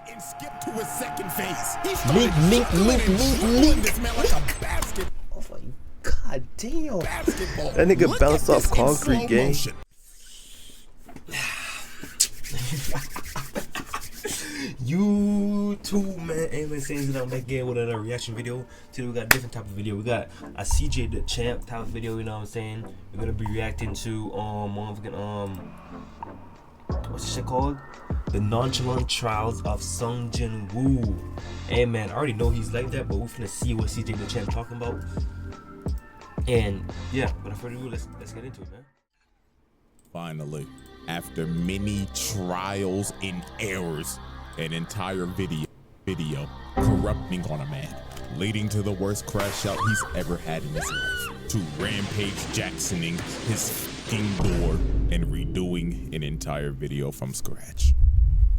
and skip to his second phase. He Link. this man like a basket. Oh my god damn. Basketball. That nigga Look bounced at off this in concrete, slow gang. motion. YouTube, man. Amen. Saying that I'm back again with another reaction video. Today we got a different type of video. We got a CJ the Champ type of video. You know what I'm saying? We're gonna be reacting to what's this shit called? The Nonchalant Trials of JINWOO. Hey man, I already know he's like that, but we're finna see what CJ the Champ talking about. And yeah, without further ado, let's get into it, man. Finally, after many trials and errors, an entire video corrupting on a man, leading to the worst crash out he's ever had in his life, to Rampage Jacksoning his fucking door and redoing an entire video from scratch.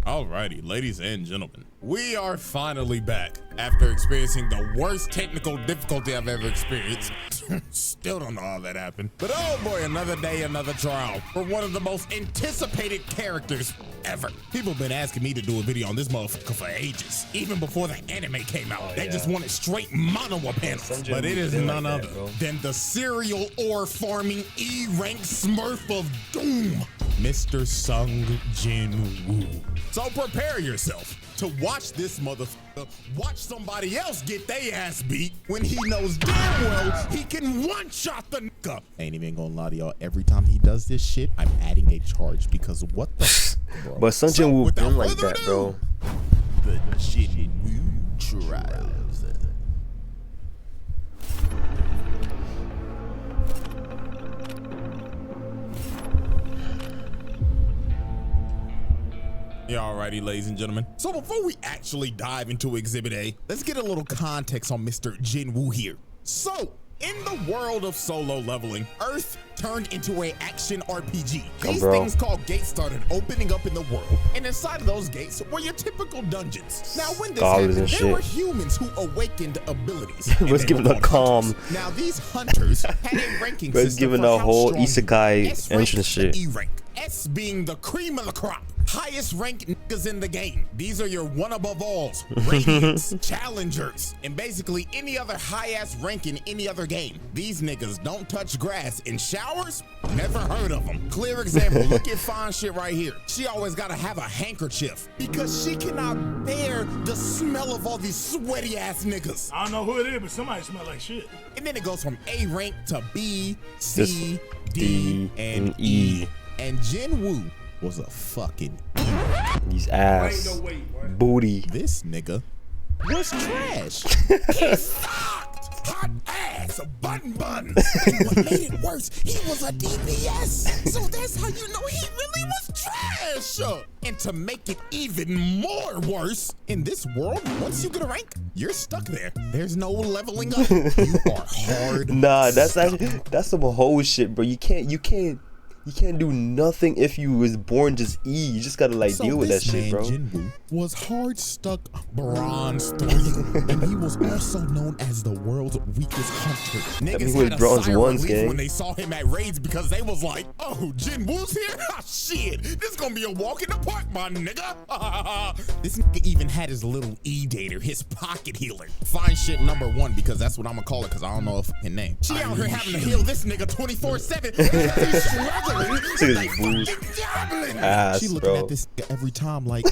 Alrighty, ladies and gentlemen, we are finally back after experiencing the worst technical difficulty I've ever experienced. Still don't know how that happened. But oh boy, another day, another trial for one of the most anticipated characters ever. People have been asking me to do a video on this motherfucker for ages. Even before the anime came out, they just wanted straight mono panels. But it is none other than the serial ore farming E-rank smurf of doom, Mr. JINWOO. So prepare yourself to watch this motherfucker watch somebody else get their ass beat when he knows damn well he can one-shot the nigga. Ain't even gonna lie to y'all, every time he does this shit, I'm adding a charge because what the f, bro? But JINWOO been like that, bro. The JINWOO trials. Yeah, alrighty, ladies and gentlemen. So before we actually dive into Exhibit A, let's get a little context on Mr. JINWOO here. So, in the world of solo leveling, Earth turned into an action RPG. These things called gates started opening up in the world, and inside of those gates were your typical dungeons. Now, when this happened, there were humans who awakened abilities. Let's give it a calm. Now, these hunters had a ranking Let's system give it for a how whole strong isekai entrance shit. E-rank. S being the cream of the crop, highest ranked niggas in the game. These are your one above alls, radiants, challengers, and basically any other high ass rank in any other game. These niggas don't touch grass in showers. Never heard of them. Clear example, look at fine shit right here. She always gotta have a handkerchief because she cannot bear the smell of all these sweaty ass niggas. I don't know who it is, but somebody smell like shit. And then it goes from A rank to B, C, D, and E. And JINWOO was a fucking These ass booty. This nigga was trash. He sucked. Hot ass, bun. And what made it worse, he was a DPS. So that's how you know he really was trash. And to make it even more worse, in this world, once you get a rank, you're stuck there. There's no leveling up. You are hard. Nah, that's some whole shit, bro. You can't do nothing if you was born just E. You just gotta like deal with that shit, bro. JINWOO was hard stuck bronze 3, and he was also known as the world's weakest hunter. Niggas had a sigh of relief when they saw him at raids because they was like, "Oh, JINWOO's here? Ah, shit, this gonna be a walk in the park, my nigga." This nigga even had his little E-dater, his pocket healer. Fine shit number 1 because that's what I'm gonna call it because I don't know if his name. She out here having to heal this nigga 24/7. He's struggling. Ass, she looking bro. at this every time like,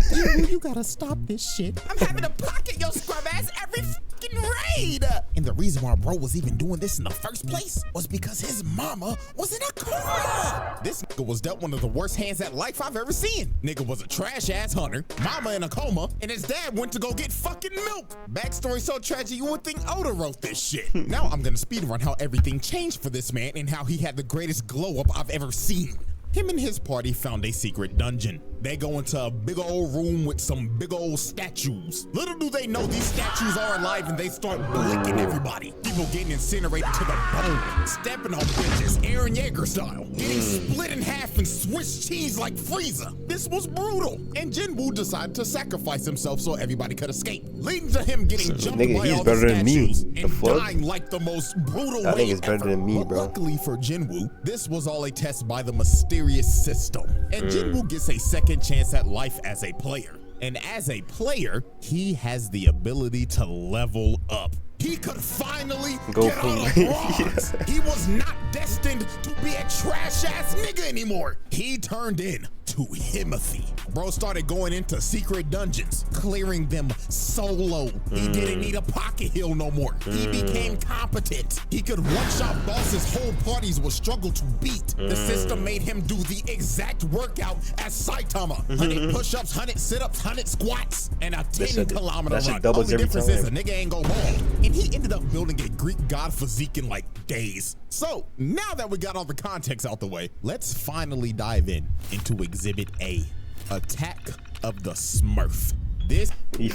you gotta stop this shit. I'm having to pocket your scrub ass every fucking raid. And the reason why bro was even doing this in the first place was because his mama was in a coma. This nigga was dealt one of the worst hands at life I've ever seen. Nigga was a trash ass hunter, mama in a coma, and his dad went to go get fucking milk. Backstory so tragic you would think Oda wrote this shit. Now I'm gonna speedrun how everything changed for this man and how he had the greatest glow up I've ever seen. Him and his party found a secret dungeon. They go into a big old room with some big old statues. Little do they know these statues are alive and they start blicking everybody. People getting incinerated to the bone, stepping on bitches, Aaron Yeager style, getting split in half and Swiss cheese like Frieza. This was brutal, and JINWOO decided to sacrifice himself so everybody could escape, leading to him getting jumped by all the statues and dying like the most brutal way ever. But luckily for JINWOO, this was all a test by the mysterious system, and JINWOO gets a second chance at life as a player. And as a player, he has the ability to level up. He could finally get out of bronze. He was not destined to be a trash ass nigga anymore. He turned in to Himothy. Bro started going into secret dungeons, clearing them solo. He didn't need a pocket heal no more. He became competent. He could one-shot bosses whole parties would struggle to beat. The system made him do the exact workout as Saitama. 100 push-ups, 100 sit-ups, 100 squats, and a 10-kilometer run. Only difference is a nigga ain't go bald. And he ended up building a Greek god physique in like days. So now that we got all the context out the way, let's finally dive into Exhibit A, Attack of the Smurf. This he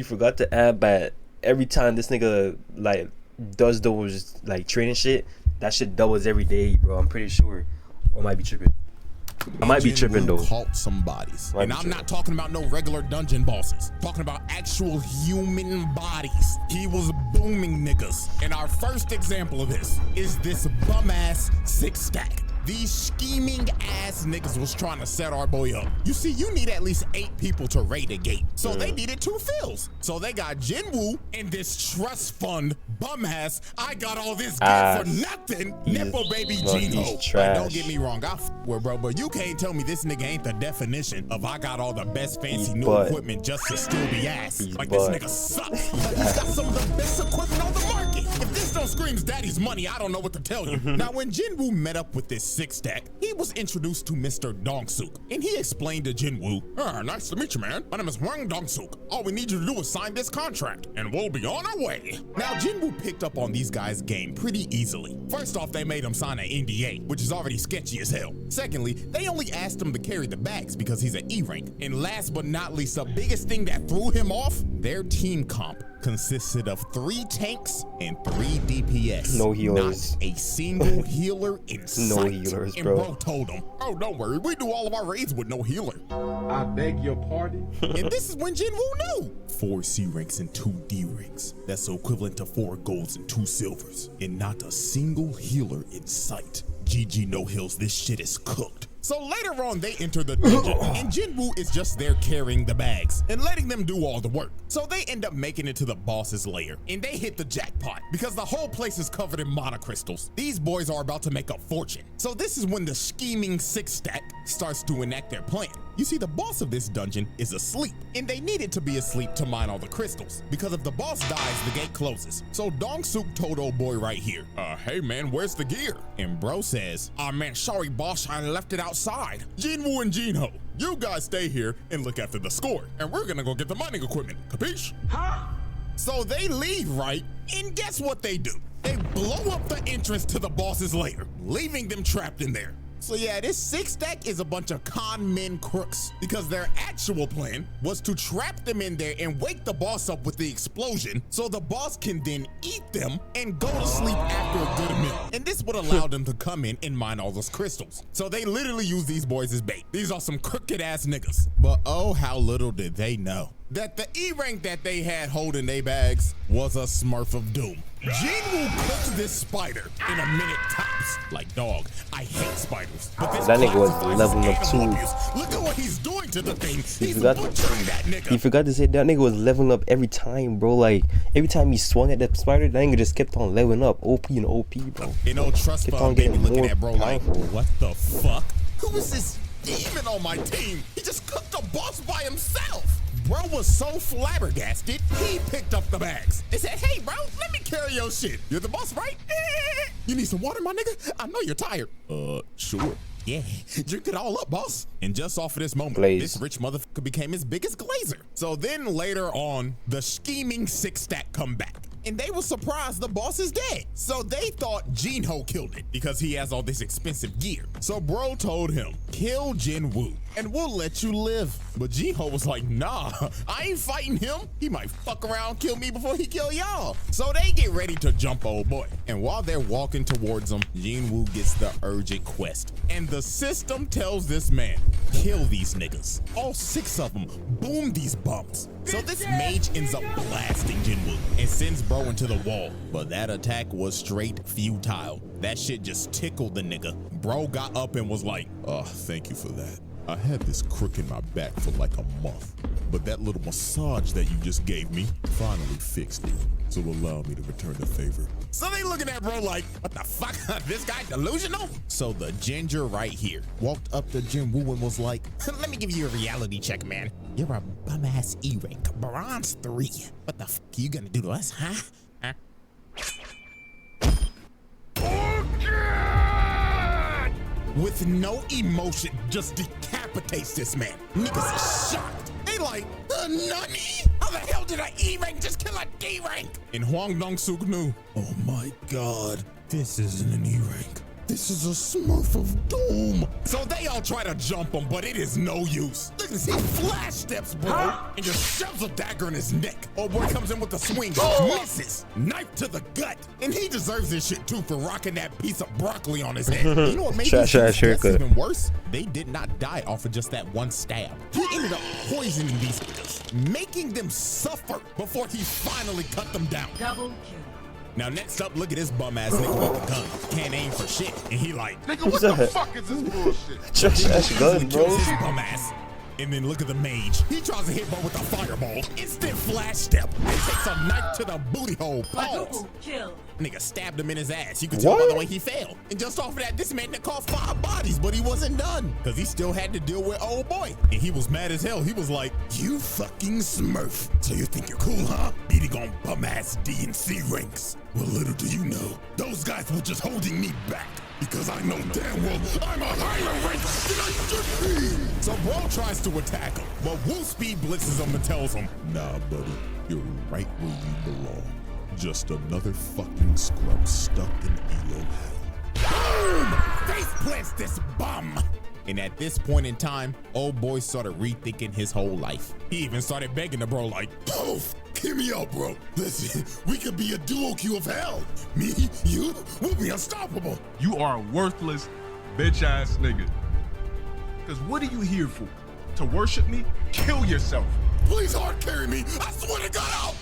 forgot to add that every time this nigga like does those like training shit, that shit doubles every day, bro. I'm pretty sure. Or I might be tripping. I might be tripping though. Caught some bodies. And I'm not talking about no regular dungeon bosses. Talking about actual human bodies. He was booming niggas. And our first example of this is this bum ass 6-stack. These scheming ass niggas was trying to set our boy up. You see, you need at least 8 people to raid a gate. So they needed 2 fills. So they got JINWOO and this trust fund bum ass. I got all this gear for nothing. Nipple baby JINWOO. Like, don't get me wrong, I with bro, but you can't tell me this nigga ain't the definition of I got all the best fancy new equipment just to still be ass. Like this nigga sucks. But he's got some of the best equipment on the market. If this don't screams daddy's money, I don't know what to tell you. Now when JINWOO met up with this 6-stack, he was introduced to Mr. Dong-suk, and he explained to JINWOO, nice to meet you, man. My name is Hwang Dong-suk. All we need you to do is sign this contract, and we'll be on our way. Now, JINWOO picked up on these guys' game pretty easily. First off, they made him sign an NDA, which is already sketchy as hell. Secondly, they only asked him to carry the bags because he's an E-rank. And last but not least, the biggest thing that threw him off, their team comp consisted of 3 tanks and 3 DPS. No healers. Not a single healer in sight. No healers, and bro. Told him, oh, don't worry, we do all of our raids with no healer. I beg your pardon? And this is when JINWOO knew. 4 C ranks and 2 D ranks. That's equivalent to 4 golds and 2 silvers. And not a single healer in sight. GG no heals, this shit is cooked. So later on, they enter the dungeon, and JINWOO is just there carrying the bags and letting them do all the work. So they end up making it to the boss's lair, and they hit the jackpot because the whole place is covered in monocrystals. These boys are about to make a fortune. So this is when the scheming 6-stack starts to enact their plan. You see, the boss of this dungeon is asleep, and they needed to be asleep to mine all the crystals, because if the boss dies, the gate closes. So Dong-suk told old boy right here, hey man, where's the gear? And bro says, man, sorry boss, I left it outside. JINWOO and Jinho, you guys stay here and look after the score, and we're gonna go get the mining equipment, capiche? Huh? So they leave, right? And guess what they do? They blow up the entrance to the boss's lair, leaving them trapped in there. So yeah, this 6-stack is a bunch of con men crooks, because their actual plan was to trap them in there and wake the boss up with the explosion so the boss can then eat them and go to sleep after a good meal. And this would allow them to come in and mine all those crystals. So they literally use these boys as bait. These are some crooked ass niggas. But oh, how little did they know that the E-rank that they had holding their bags was a Smurf of Doom. JINWOO cooked this spider in a minute tops. Like, dog, I hate spiders. But this that nigga was leveling up too. Look at what he's doing to the thing. He's butchering that nigga. He forgot to say that nigga was leveling up every time, bro. Like, every time he swung at that spider, that nigga just kept on leveling up. OP and OP, bro. You know, trust fund baby looking at bro like, what the fuck? Who is this demon on my team? He just cooked a boss by himself. Bro was so flabbergasted, he picked up the bags and said, hey, bro, let me carry your shit. You're the boss, right? You need some water, my nigga? I know you're tired. Sure. Yeah, drink it all up, boss. And just off of this moment, this rich motherfucker became his biggest glazer. So then later on, the scheming 6-stack come back. And they were surprised the boss is dead. So they thought Jinho killed it because he has all this expensive gear. So bro told him, kill JINWOO and we'll let you live. But Jinho was like, nah, I ain't fighting him. He might fuck around, kill me before he kill y'all. So they get ready to jump old boy. And while they're walking towards him, JINWOO gets the urgent quest. And the system tells this man, kill these niggas. All 6 of them, boom these bums. So this mage ends up blasting JINWOO and sends bro into the wall. But that attack was straight futile. That shit just tickled the nigga. Bro got up and was like, oh, thank you for that. I had this crook in my back for like a month, but that little massage that you just gave me finally fixed it. So allow me to return the favor. So they looking at bro like, what the fuck? This guy delusional? So the ginger right here walked up to JINWOO and was like, let me give you a reality check, man. You're a bum-ass E-rank, bronze 3. What the fuck are you gonna do to us, huh? With no emotion, just decapitates this man. Niggas are shocked. They like, nani? How the hell did an E-rank just kill a D-rank? And Hwang Dong-suk knew, oh my God, this isn't an E-rank. This is a Smurf of doom. So they all try to jump him, but it is no use. Look at this, he flash steps, bro, and just shoves a dagger in his neck. Oh boy comes in with a swing, misses, knife to the gut. And he deserves this shit too for rocking that piece of broccoli on his head. You know what made this even worse? They did not die off of just that one stab. He ended up poisoning these niggas, making them suffer before he finally cut them down. Double kill. Now next up, look at this bum ass nigga with the gun. Can't aim for shit. And he like, Nigga, what the fuck is this bullshit? Trash gun, bro. kills his bum ass. And then look at the mage. He tries to hit bro with a fireball. Instant flash step. And takes a knife to the booty hole. Pause. Kill. Nigga stabbed him in his ass. You can tell by the way he fell. And just off of that, this man caught 5 bodies, but he wasn't done. Cause he still had to deal with old boy. And he was mad as hell. He was like, you fucking Smurf. So you think you're cool, huh? Beating on bum ass D and C ranks. Well, little do you know, those guys were just holding me back. Because I know damn well I'm a higher rank than I should be. So bro tries to attack him, but Woo speed blitzes him and tells him, nah, buddy, you're right where you belong. Just another fucking scrub stuck in elo hell. Boom! Face plants this bum. And at this point in time, old boy started rethinking his whole life. He even started begging the bro like, poof, hear me out, bro. Listen, we could be a duo queue of hell. Me, you, we'll be unstoppable. You are a worthless, bitch-ass nigga. Because what are you here for? To worship me? Kill yourself. Please hard carry me. I swear to God out.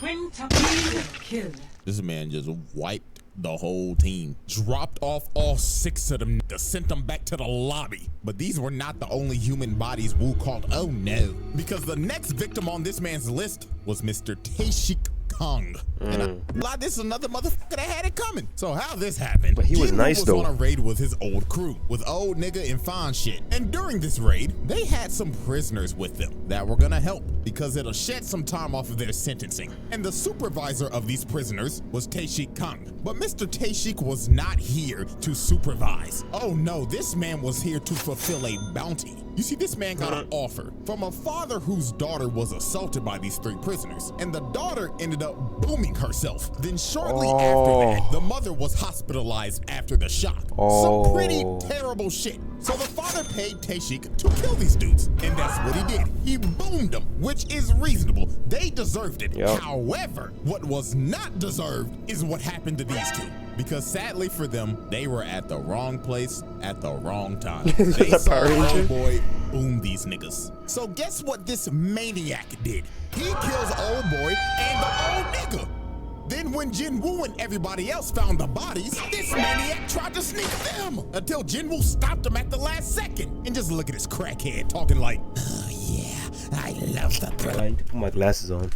Quintuple kill. This man just wiped the whole team, dropped off all 6 of them, sent them back to the lobby. But these were not the only human bodies Woo called oh no, because the next victim on this man's list was Mr. Tae-shik Kong. And this is another motherfucker that had it coming. So how this happened? But he was nice though. On a raid with his old crew, with old nigga and fine shit. And during this raid, they had some prisoners with them that were gonna help because it'll shed some time off of their sentencing. And the supervisor of these prisoners was Tae-shik Kong. But Mr. Tae-shik was not here to supervise. Oh no, this man was here to fulfill a bounty. You see, this man got an offer from a father whose daughter was assaulted by these 3 prisoners. And the daughter ended up booming herself. Then shortly after that, the mother was hospitalized after the shock. Some pretty terrible shit. So the father paid Tae-shik to kill these dudes. And that's what he did. He boomed them, which is reasonable. They deserved it. However, what was not deserved is what happened to these 2. Because sadly for them, they were at the wrong place at the wrong time. They saw old boy boom these niggas. So guess what this maniac did? He kills old boy and the old nigga. Then when JINWOO and everybody else found the bodies, this maniac tried to sneak them until JINWOO stopped him at the last second. And just look at this crackhead talking like, oh yeah, I love the thrill. I need to put my glasses on.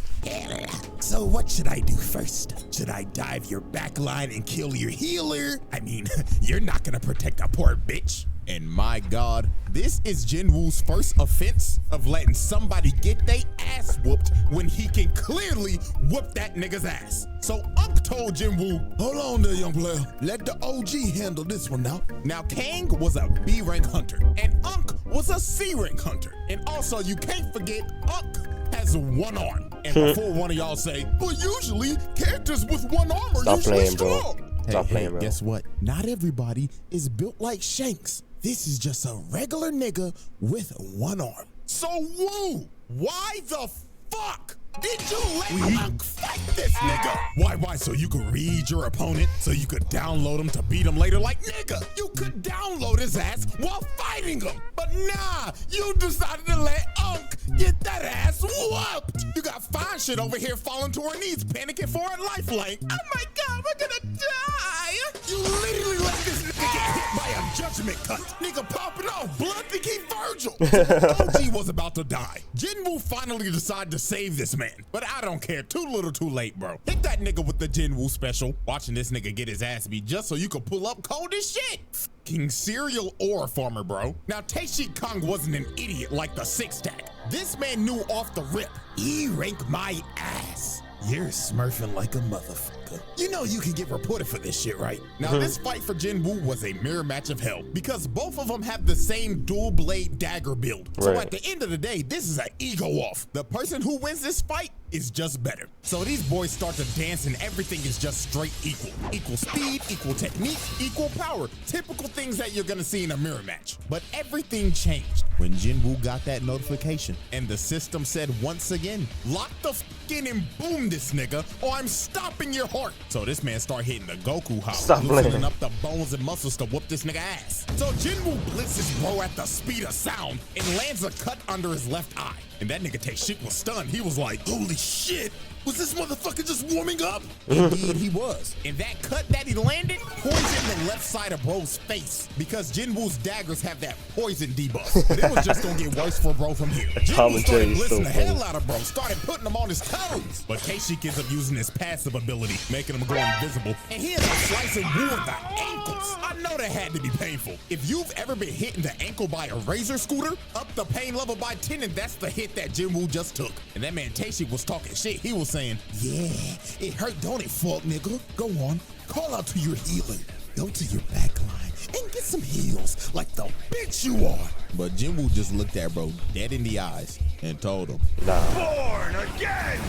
So what should I do first? Should I dive your backline and kill your healer? I mean, you're not gonna protect a poor bitch. And my God, this is JINWOO's first offense of letting somebody get their ass whooped when he can clearly whoop that nigga's ass. So Unk told JINWOO, hold on there, young player. Let the OG handle this one now. Now, Kang was a B rank hunter and Unk was a C rank hunter. And also, you can't forget Unk has 1 arm. And before one of y'all say, well, usually characters with 1 arm are usually strong. Stop playing, bro. Guess what? Not everybody is built like Shanks. This is just a regular nigga with 1 arm. So Woo, why the fuck did you let Unk fight this nigga? Why? So you could read your opponent, so you could download him to beat him later? Like, nigga, you could download his ass while fighting him. But nah, you decided to let Unk get that ass whooped. You got fine shit over here falling to her knees, panicking for her lifeline. Oh my God, we're gonna die. You literally let this nigga get hit by a judgment cut. Nigga popping off, blood think he Virgil. So OG was about to die. Jinwoo finally decided to save this man. But I don't care, too little too late, bro. Hit that nigga with the Jinwoo special. Watching this nigga get his ass beat just so you could pull up cold as shit. Fucking serial ore farmer, bro. Now Tae-Shi Kong wasn't an idiot like the six stack. This man knew off the rip. He ranked my ass. You're smurfing like a motherfucker. You know you can get reported for this shit, right? Now this fight for Jinwoo was a mirror match of hell because both of them have the same dual blade dagger build. So at the end of the day, this is an ego off. The person who wins this fight is just better. So these boys start to dance and everything is just straight equal. Equal speed, equal technique, equal power. Typical things that you're gonna see in a mirror match. But everything changed when Jinwoo got that notification and the system said once again, lock the f in and boom this nigga or I'm stopping your heart. So this man start hitting the Goku hop, loosening up the bones and muscles to whoop this nigga ass. So Jinwoo blitzes bro at the speed of sound and lands a cut under his left eye. And that nigga Tae-Shi was stunned. He was like, holy shit, was this motherfucker just warming up? Indeed he was. And that cut that he landed poisoned the left side of bro's face because Jinwoo's daggers have that poison debuff. But it was just gonna get worse for bro from here. Jinwoo started blitzing the hell out of bro, started putting him on his toes. But Tae-Shi ends up using his passive ability, making him go invisible. And he ends up slicing Woo in the ankles. I know that had to be painful. If you've ever been hit in the ankle by a razor scooter, up the pain level by 10, and that's the hit that Jinwoo just took. And that man Tae-Shi was talking shit. He was saying, yeah, it hurt, don't it, fuck nigga? Go on, call out to your healer. Go to your back line and get some heals like the bitch you are. But Jinwoo just looked at bro dead in the eyes and told him, Born again!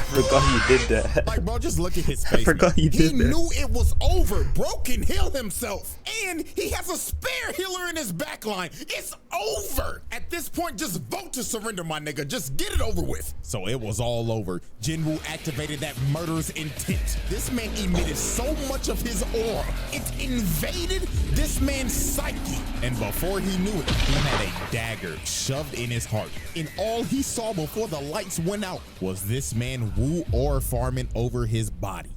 I forgot he did that. Like, bro, just look at his face. I forgot he did that. He knew it was over. Bro can heal himself. And he has a spare healer in his backline. It's over. At this point, just vote to surrender, my nigga. Just get it over with. So it was all over. Jinwoo activated that murderous intent. This man emitted so much of his aura. It invaded this man's psyche. And before he knew it, he had a dagger shoved in his heart. And all he saw before the lights went out was this man Woo ore farming over his body.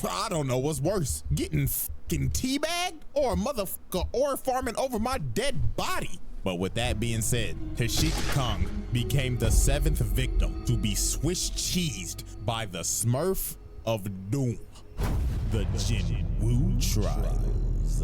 I don't know what's worse, getting fucking teabagged or a motherfucker ore farming over my dead body. But with that being said, Tae-Shi Kong became the 7th victim to be Swiss cheesed by the Smurf of Doom, the JINWOO trials.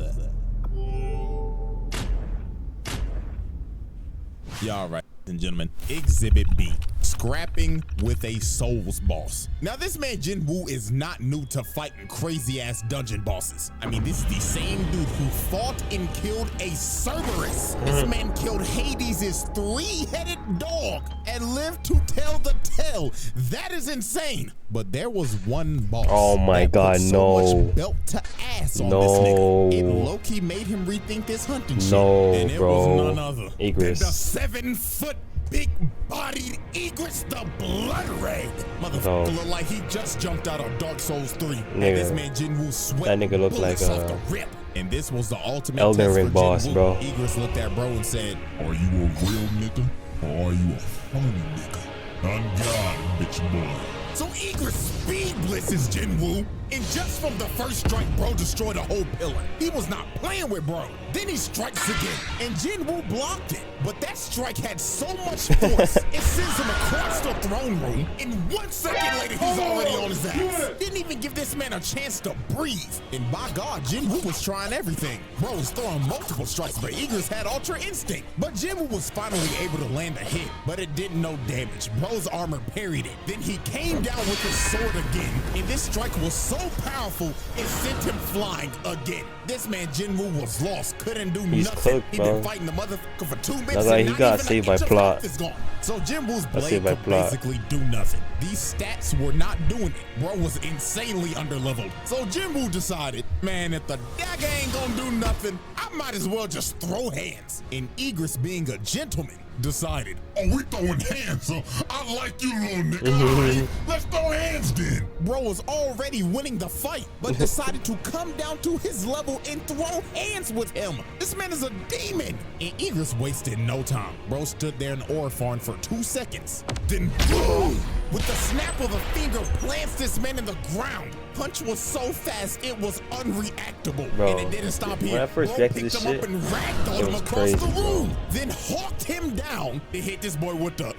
Y'all right, and gentlemen, Exhibit B, scrapping with a Souls boss. Now this man Jinwoo is not new to fighting crazy ass dungeon bosses. I mean, this is the same dude who fought and killed a Cerberus. This man killed Hades' 3-headed dog and lived to tell the tale. That is insane. But there was one boss. Oh my God, so no. much belt to ass on No. this nigga. It low-key made him rethink this hunting shit. No, And it bro. was none other than Egress. the 7-foot big-bodied Egress the Blood Red. Motherfucker No. look like he just jumped out of Dark Souls 3. And Nigga. this man Jinwoo sweat That nigga look like bullets off the rip. And this was the ultimate Elden test Ring for boss, Jinwoo. bro. Egress looked at bro and said, Are you a real nigga or are you a phony nigga? On God, bitch boy. so Egress speed blitzes Jinwoo, and just from the first strike, bro destroyed a whole pillar. He was not playing with bro. Then he strikes again, and Jinwoo blocked it. But that strike had so much force, it sends him across the throne room, and 1 second later, he's already on his ass. Didn't even give this man a chance to breathe. And by God, Jinwoo was trying everything. Bro was throwing multiple strikes, but Egress had Ultra Instinct. But Jinwoo was finally able to land a hit, but it did no damage. Bro's armor parried it. Then he came down with his sword again, and this strike was so powerful, it sent him flying again. This man Jinwoo was lost, couldn't do He's nothing. cooked, He been bro. fighting the motherfucker for 2 minutes. That's why and he not got even saved an by inch of plot. health is gone. So Jinwoo's Got blade saved by could plot. basically do nothing. These stats were not doing it. Bro was insanely underleveled. So Jinwoo decided, man, if the dagger ain't gonna do nothing, I might as well just throw hands. And Egress, being a gentleman, decided, Oh, we throwing hands, huh? I like you, little nigga. All right, let's throw hands then. Bro was already winning the fight, but decided to come down to his level and throw hands with him. This man is a demon. And Egress wasted no time. Bro stood there in Orphan for 2 seconds. Then boom! With the snap of a finger, plants this man in the ground. Punch was so fast, it was unreactable. Bro, and it didn't stop here. when I first Bro reacted picked this him shit, up and ragdolled him was across crazy, the room. bro. Then hawked him down. They hit this boy with the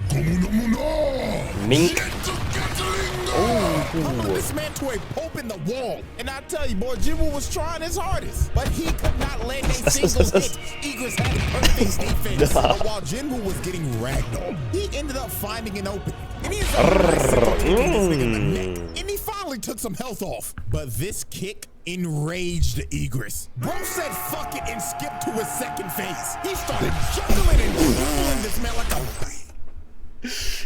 Mink. pummeled this man to a pope in the wall. And I tell you, boy, JINWOO was trying his hardest, but he could not land a single hit. Egress had perfect defense. But while JINWOO was getting ragdolled, he ended up finding an opening. And he and he finally took some health off. But this kick enraged Egress. Bro said fuck it and skipped to his second phase. He started juggling and dribbling this man like a...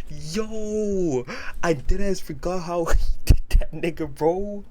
Yo, I deadass forgot how he did that, nigga, bro.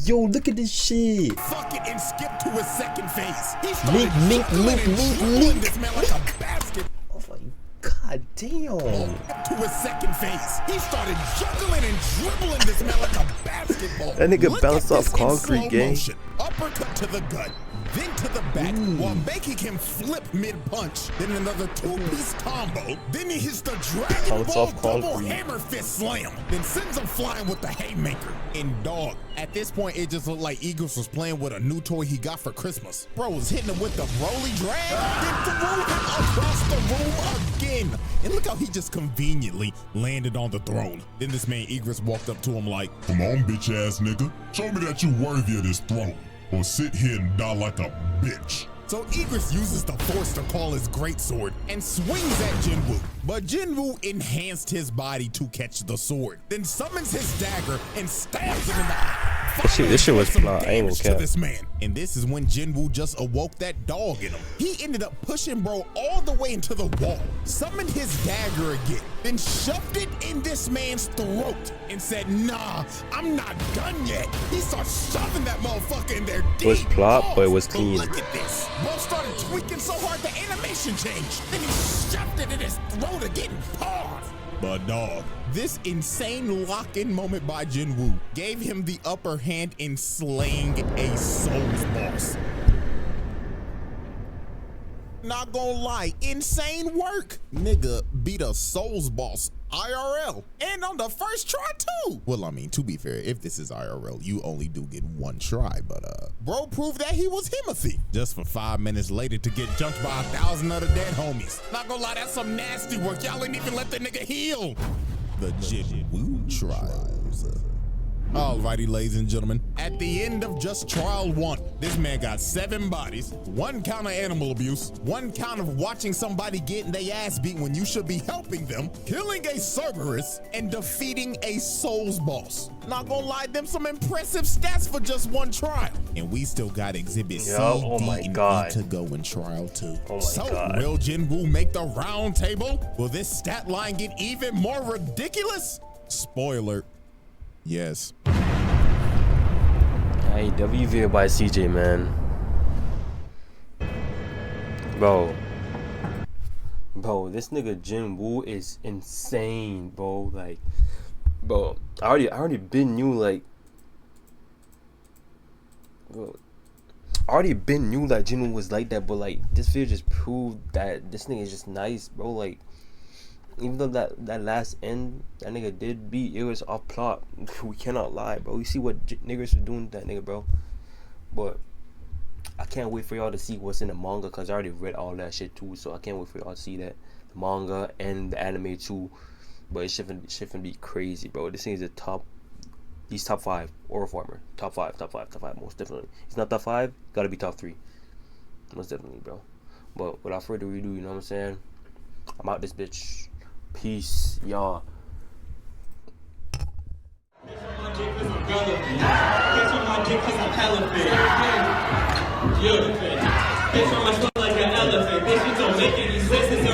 Yo, look at this shit. Fuck it and skipped to his second phase. He started Mink, juggling and dribbling this man like a basket. Oh my god damn. To his second phase. He started juggling and dribbling this man like a basketball. That nigga Look bounced at off this in concrete, slow gang. motion. Uppercut to the gut, then to the back, while making him flip mid-punch. Then another two-piece combo. Then he hits the Dragon Bounced Ball off double concrete. hammer fist slam. Then sends him flying with the haymaker. And dog, at this point, it just looked like Eagles was playing with a new toy he got for Christmas. Bro was hitting him with the Broly drag, then threw him across the room again. And look how he just conveniently landed on the throne. Then this man Egress walked up to him like, Come on, bitch ass nigga. Show me that you worthy of this throne. Or sit here and die like a bitch. so Egress uses the Force to call his greatsword and swings at JINWOO. But JINWOO enhanced his body to catch the sword, then summons his dagger and stabs him in the eye. This shit was Some plot. I ain't damage gonna to cap. this man. And this is when JINWOO just awoke that dog in him. He ended up pushing bro all the way into the wall, summoned his dagger again, then shoved it in this man's throat and said, nah, I'm not done yet. He starts shoving that motherfucker in there deep. Was plot, but it was But clean. look at this. Bro started tweaking so hard the animation changed. Then he shoved it in his throat again. Pause. But dog, this insane lock-in moment by JINWOO gave him the upper hand in slaying a Souls boss. Not gonna lie, insane work. Nigga beat a Souls boss IRL and on the first try too. Well, I mean, to be fair, if this is IRL, you only do get one try, but bro proved that he was Himothy just for 5 minutes later to get jumped by 1,000 other dead homies. Not gonna lie, that's some nasty work. Y'all ain't even let the nigga heal. The JINWOO trials. Alrighty, ladies and gentlemen, at the end of just trial 1, this man got 7 bodies, 1 count of animal abuse, 1 count of watching somebody getting their ass beat when you should be helping them, killing a Cerberus, and defeating a Souls boss. Not gonna lie, them some impressive stats for just 1 trial. And we still got exhibit C, oh D, my and God. E to go in trial 2. Oh my So, God. will JINWOO make the round table? Will this stat line get even more ridiculous? Spoiler. Yes. Hey, WV by CJ, man. Bro, this nigga JINWOO is insane, bro. Like, bro, I already been knew, like, bro, I already been knew that JINWOO was like that, but like this video just proved that this nigga is just nice, bro. Like, even though that last end that nigga did beat, it was off plot. We cannot lie, bro. You see what niggas are doing to that nigga, bro. But I can't wait for y'all to see what's in the manga, because I already read all that shit too. So I can't wait for y'all to see that, the manga and the anime too. But it shouldn't be crazy, bro. This thing is the top. He's top 5 Aura Farmer. Top 5, most definitely. He's not top 5, gotta be top 3. Most definitely, bro. But without further ado, you know what I'm saying? I'm out this bitch. Peace, y'all. Bitch on my dick 'cause I'm relevant. Bitch on my dick 'cause I'm hella fit. Yeah. Bitch on my stomach like an elephant. Bitch, it don't make any sense. It's